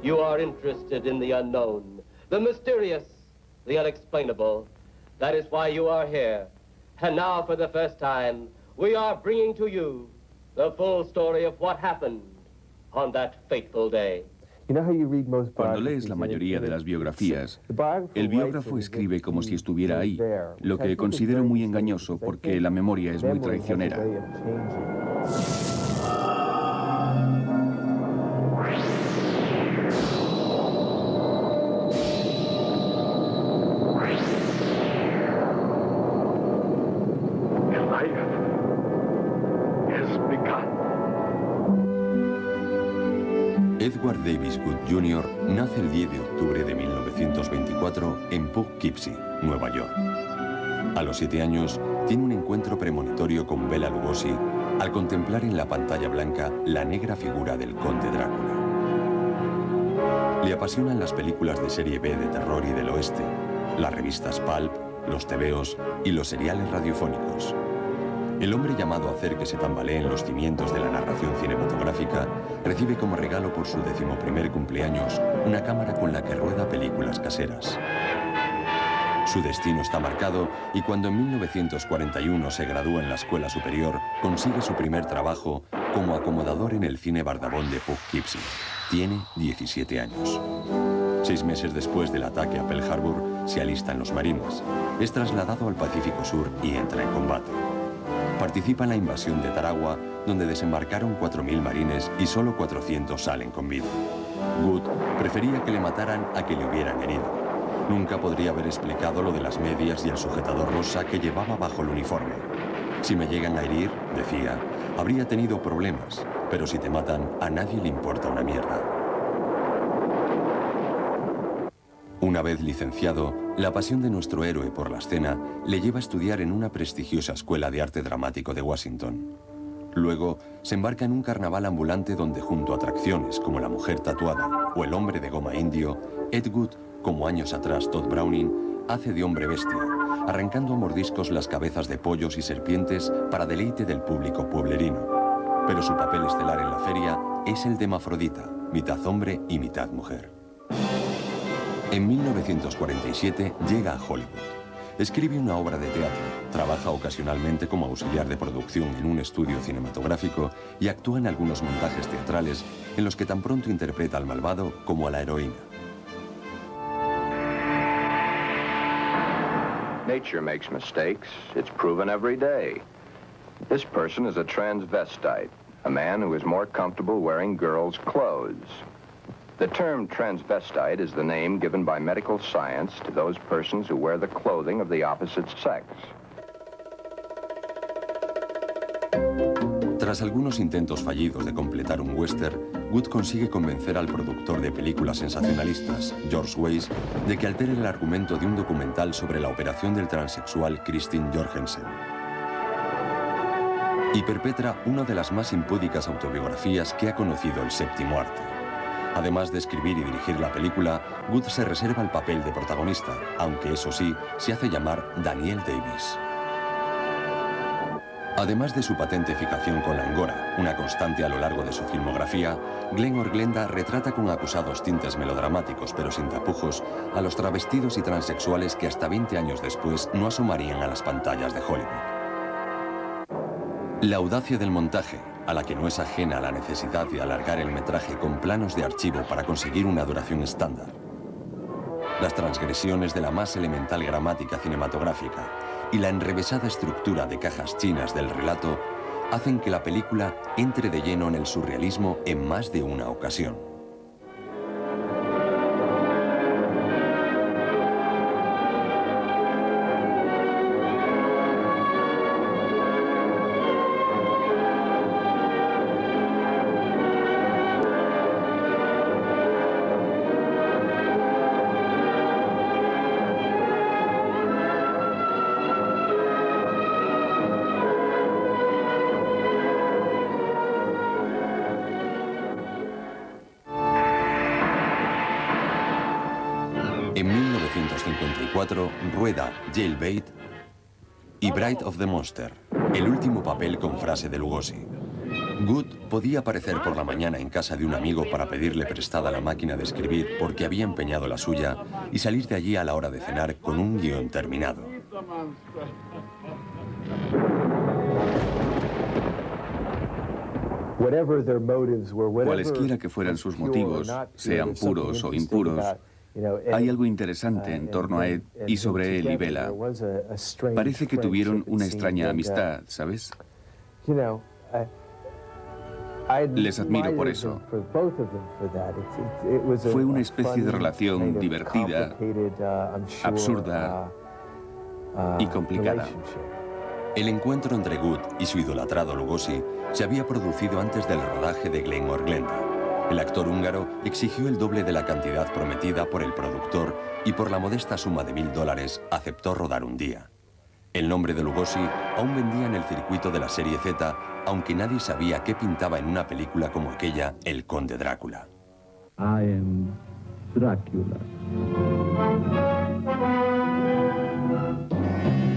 You are interested in the unknown, the mysterious, the unexplainable. That is why you are here. And now, for the first time, we are bringing to you the full story of what happened on that fateful day. Cuando lees la mayoría de las biografías, el biógrafo escribe como si estuviera ahí, lo que considero muy engañoso porque la memoria es muy traicionera. Edward Davis Good Jr. nace el 10 de octubre de 1924 en Poughkeepsie, Nueva York. A los 7 años, tiene un encuentro premonitorio con Bela Lugosi al contemplar en la pantalla blanca la negra figura del conde Drácula. Le apasionan las películas de serie B de terror y del oeste, las revistas pulp, los tebeos y los seriales radiofónicos. El hombre llamado a hacer que se tambaleen los cimientos de la narración cinematográfica recibe como regalo por su 11º cumpleaños una cámara con la que rueda películas caseras. Su destino está marcado y cuando en 1941 se gradúa en la escuela superior, consigue su primer trabajo como acomodador en el cine Bardabón de Poughkeepsie. Tiene 17 años. 6 meses después del ataque a Pearl Harbor, se alista en los Marines. Es trasladado al Pacífico Sur y entra en combate. Participa en la invasión de Tarawa, donde desembarcaron 4.000 marines y solo 400 salen con vida. Wood prefería que le mataran a que le hubieran herido. Nunca podría haber explicado lo de las medias y el sujetador rosa que llevaba bajo el uniforme. Si me llegan a herir, decía, habría tenido problemas, pero si te matan, a nadie le importa una mierda. Una vez licenciado, la pasión de nuestro héroe por la escena le lleva a estudiar en una prestigiosa escuela de arte dramático de Washington. Luego, se embarca en un carnaval ambulante donde junto a atracciones como la mujer tatuada o el hombre de goma indio, Ed Wood, como años atrás Todd Browning, hace de hombre bestia, arrancando a mordiscos las cabezas de pollos y serpientes para deleite del público pueblerino. Pero su papel estelar en la feria es el de Mafrodita, mitad hombre y mitad mujer. En 1947 llega a Hollywood. Escribe una obra de teatro, trabaja ocasionalmente como auxiliar de producción en un estudio cinematográfico y actúa en algunos montajes teatrales en los que tan pronto interpreta al malvado como a la heroína. Nature makes mistakes. It's proven every day. This person is a transvestite, a man who is more comfortable wearing girls' clothes. The term transvestite is the name given by medical science to those persons who wear the clothing of the opposite sex. Tras algunos intentos fallidos de completar un western, Wood consigue convencer al productor de películas sensacionalistas, George Weiss, de que altere el argumento de un documental sobre la operación del transexual Kristin Jorgensen. Y perpetra una de las más impúdicas autobiografías que ha conocido el séptimo arte. Además de escribir y dirigir la película, Wood se reserva el papel de protagonista, aunque eso sí, se hace llamar Daniel Davis. Además de su patente fijación con la angora, una constante a lo largo de su filmografía, Glenn Glenda retrata con acusados tintes melodramáticos pero sin tapujos a los travestidos y transexuales que hasta 20 años después no asomarían a las pantallas de Hollywood. La audacia del montaje, a la que no es ajena la necesidad de alargar el metraje con planos de archivo para conseguir una duración estándar. Las transgresiones de la más elemental gramática cinematográfica y la enrevesada estructura de cajas chinas del relato hacen que la película entre de lleno en el surrealismo en más de una ocasión. En 1954 rueda Jailbait y Bride of the Monster, el último papel con frase de Lugosi. Good podía aparecer por la mañana en casa de un amigo para pedirle prestada la máquina de escribir porque había empeñado la suya y salir de allí a la hora de cenar con un guión terminado. Cualesquiera que fueran sus motivos, sean puros o impuros, hay algo interesante en torno a Ed y sobre él y Bella. Parece que tuvieron una extraña amistad, ¿sabes? Les admiro por eso. Fue una especie de relación divertida, absurda y complicada. El encuentro entre Good y su idolatrado Lugosi se había producido antes del rodaje de Glenmore Glenda. El actor húngaro exigió el doble de la cantidad prometida por el productor y por la modesta suma de $1000 aceptó rodar un día. El nombre de Lugosi aún vendía en el circuito de la serie Z, aunque nadie sabía qué pintaba en una película como aquella El Conde Drácula. I am Dracula.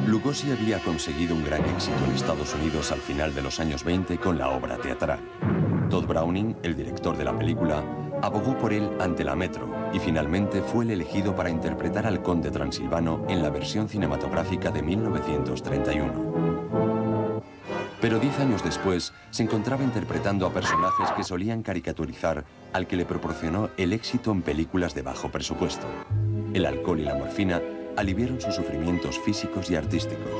Lugosi había conseguido un gran éxito en Estados Unidos al final de los años 20 con la obra teatral. Todd Browning, el director de la película, abogó por él ante la Metro y finalmente fue el elegido para interpretar al conde transilvano en la versión cinematográfica de 1931. Pero 10 años después se encontraba interpretando a personajes que solían caricaturizar al que le proporcionó el éxito en películas de bajo presupuesto. El alcohol y la morfina aliviaron sus sufrimientos físicos y artísticos.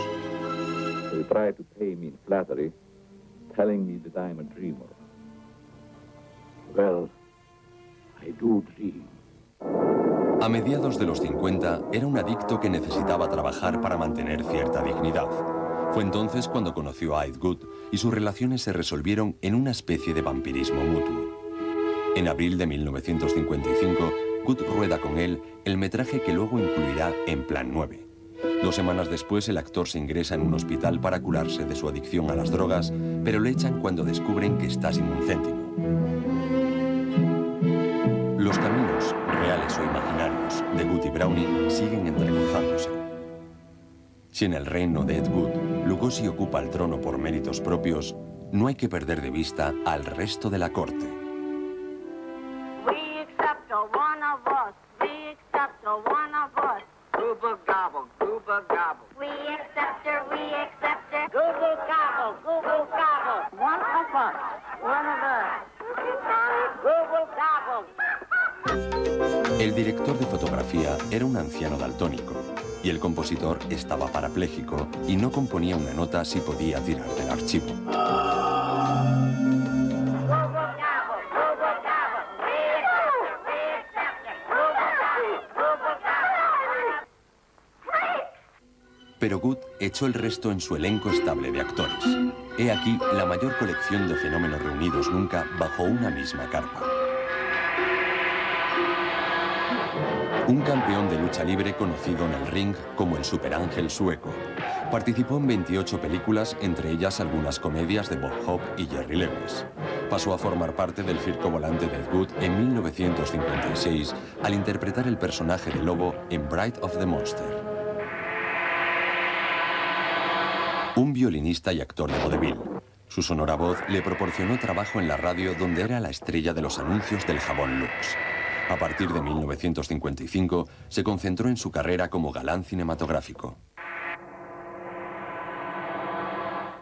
They try to pay me in flattery, telling me that I'm a dreamer. Well, I do dream. A mediados de los 50 era un adicto que necesitaba trabajar para mantener cierta dignidad. Fue entonces cuando conoció a Ed Good y sus relaciones se resolvieron en una especie de vampirismo mutuo. En abril de 1955, Good rueda con él el metraje que luego incluirá En Plan 9. 2 semanas después, el actor se ingresa en un hospital para curarse de su adicción a las drogas, pero le echan cuando descubren que está sin un céntimo. Los caminos, reales o imaginarios, de Good y Browning siguen entrecruzándose. Si en el reino de Ed Good, Lugosi ocupa el trono por méritos propios, no hay que perder de vista al resto de la corte. El director de fotografía era un anciano daltónico y el compositor estaba parapléjico y no componía una nota si podía tirar del archivo. Pero Good echó el resto en su elenco estable de actores. He aquí la mayor colección de fenómenos reunidos nunca bajo una misma carpa. Un campeón de lucha libre conocido en el ring como el superángel sueco. Participó en 28 películas, entre ellas algunas comedias de Bob Hope y Jerry Lewis. Pasó a formar parte del circo volante de Ed Good en 1956 al interpretar el personaje de lobo en Bride of the Monster. Un violinista y actor de vodevil. Su sonora voz le proporcionó trabajo en la radio donde era la estrella de los anuncios del jabón Lux. A partir de 1955 se concentró en su carrera como galán cinematográfico.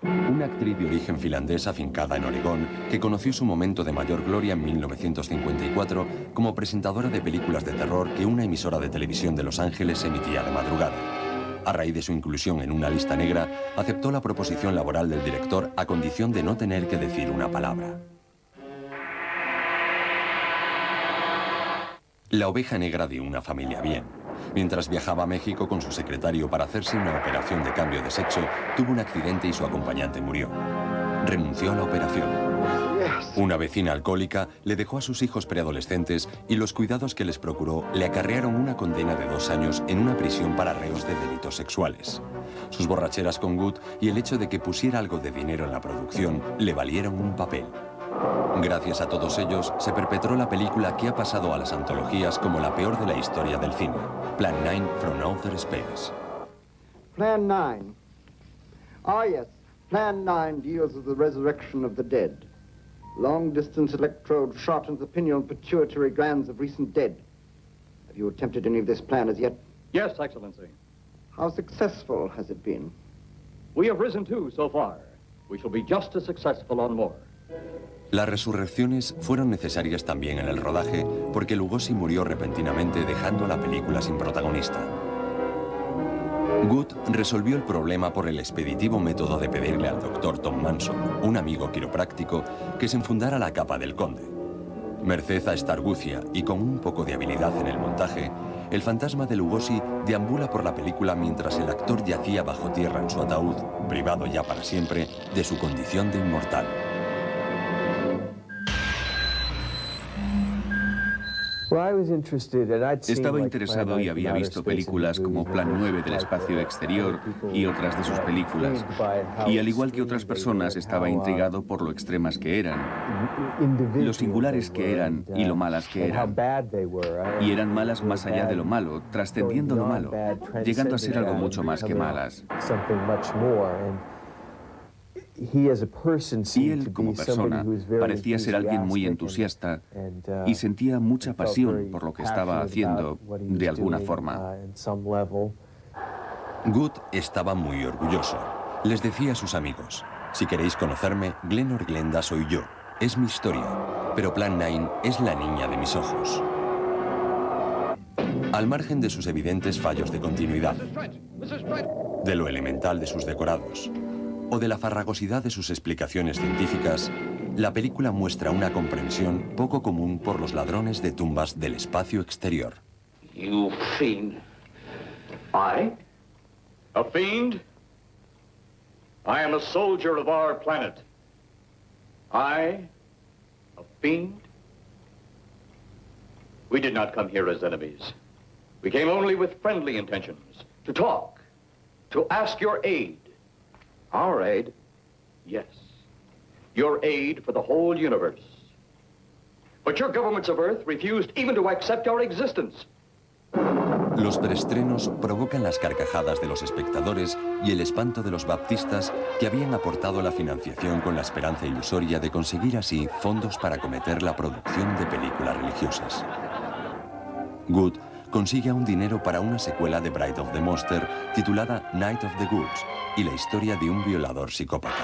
Una actriz de origen finlandés afincada en Oregón, que conoció su momento de mayor gloria en 1954 como presentadora de películas de terror que una emisora de televisión de Los Ángeles emitía de madrugada. A raíz de su inclusión en una lista negra, aceptó la proposición laboral del director a condición de no tener que decir una palabra. La oveja negra de una familia bien. Mientras viajaba a México con su secretario para hacerse una operación de cambio de sexo, tuvo un accidente y su acompañante murió. Renunció a la operación. Una vecina alcohólica le dejó a sus hijos preadolescentes y los cuidados que les procuró le acarrearon una condena de 2 años en una prisión para reos de delitos sexuales. Sus borracheras con Good y el hecho de que pusiera algo de dinero en la producción le valieron un papel. Gracias a todos ellos, se perpetró la película que ha pasado a las antologías como la peor de la historia del cine, Plan 9 from Outer Space. Plan 9. Ah, yes. Plan 9 deals with the resurrection of the dead. long-distance electrode shot into the pineal and pituitary glands of recent dead. Have you attempted any of this plan as yet? Yes, Excellency. How successful has it been? We have risen two so far. We shall be just as successful on more. Las resurrecciones fueron necesarias también en el rodaje porque Lugosi murió repentinamente dejando la película sin protagonista. Good resolvió el problema por el expeditivo método de pedirle al doctor Tom Manson, un amigo quiropráctico, que se enfundara la capa del conde. Merced a esta argucia y con un poco de habilidad en el montaje, el fantasma de Lugosi deambula por la película mientras el actor yacía bajo tierra en su ataúd, privado ya para siempre de su condición de inmortal. Estaba interesado y había visto películas como Plan 9 del espacio exterior y otras de sus películas. Y al igual que otras personas, estaba intrigado por lo extremas que eran, lo singulares que eran y lo malas que eran. Y eran malas más allá de lo malo, trascendiendo lo malo, llegando a ser algo mucho más que malas. Y él, como persona, parecía ser alguien muy entusiasta y sentía mucha pasión por lo que estaba haciendo de alguna forma. Good estaba muy orgulloso. Les decía a sus amigos: si queréis conocerme, Glenor Glenda soy yo. Es mi historia, pero Plan 9 es la niña de mis ojos. Al margen de sus evidentes fallos de continuidad, de lo elemental de sus decorados, o de la farragosidad de sus explicaciones científicas, la película muestra una comprensión poco común por los ladrones de tumbas del espacio exterior. You fiend. I? A fiend? I am a soldier of our planet. I? A fiend? We did not come here as enemies. We came only with friendly intentions. To talk. To ask your aid. Our aid? Yes. Your aid for the whole universe. But your governments of Earth refused even to accept our existence. Los preestrenos provocan las carcajadas de los espectadores y el espanto de los baptistas que habían aportado la financiación con la esperanza ilusoria de conseguir así fondos para acometer la producción de películas religiosas. Good consigue aún dinero para una secuela de Bride of the Monster titulada Night of the Ghouls y la historia de un violador psicópata.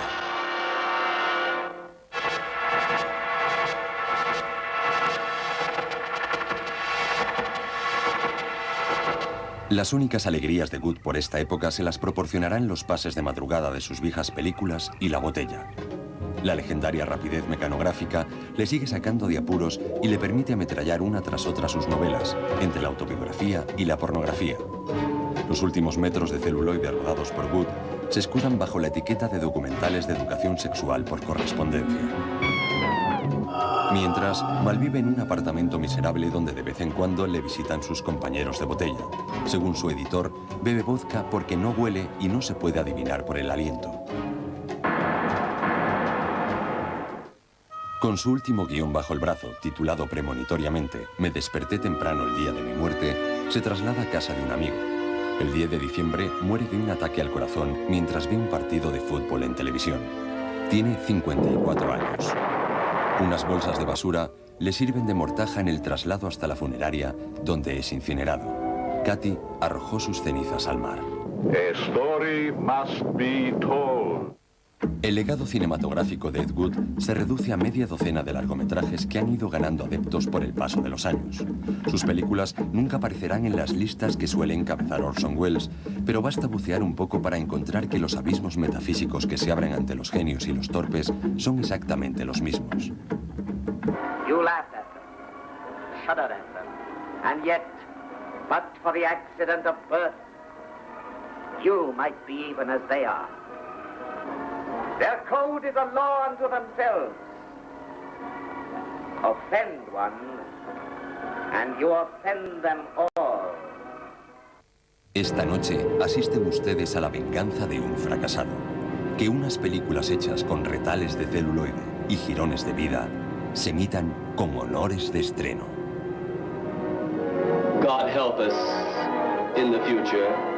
Las únicas alegrías de Good por esta época se las proporcionarán los pases de madrugada de sus viejas películas y la botella. La legendaria rapidez mecanográfica le sigue sacando de apuros y le permite ametrallar una tras otra sus novelas, entre la autobiografía y la pornografía. Los últimos metros de celuloide rodados por Good se escudan bajo la etiqueta de documentales de educación sexual por correspondencia. Mientras, malvive en un apartamento miserable donde de vez en cuando le visitan sus compañeros de botella. Según su editor, bebe vodka porque no huele y no se puede adivinar por el aliento. Con su último guión bajo el brazo, titulado premonitoriamente Me desperté temprano el día de mi muerte, se traslada a casa de un amigo. El 10 de diciembre muere de un ataque al corazón mientras ve un partido de fútbol en televisión. Tiene 54 años. Unas bolsas de basura le sirven de mortaja en el traslado hasta la funeraria, donde es incinerado. Katy arrojó sus cenizas al mar. A story must be told. El legado cinematográfico de Ed Wood se reduce a media docena de largometrajes que han ido ganando adeptos por el paso de los años. Sus películas nunca aparecerán en las listas que suele encabezar Orson Welles, pero basta bucear un poco para encontrar que los abismos metafísicos que se abren ante los genios y los torpes son exactamente los mismos. You laughed at them, shuddered at them, and yet, but for the accident of birth, you might be even as they are. Their code is a law unto themselves. Offend one, and you offend them all. Esta noche asisten ustedes a la venganza de un fracasado. Que unas películas hechas con retales de celuloide y jirones de vida se emitan con honores de estreno. God help us in the future.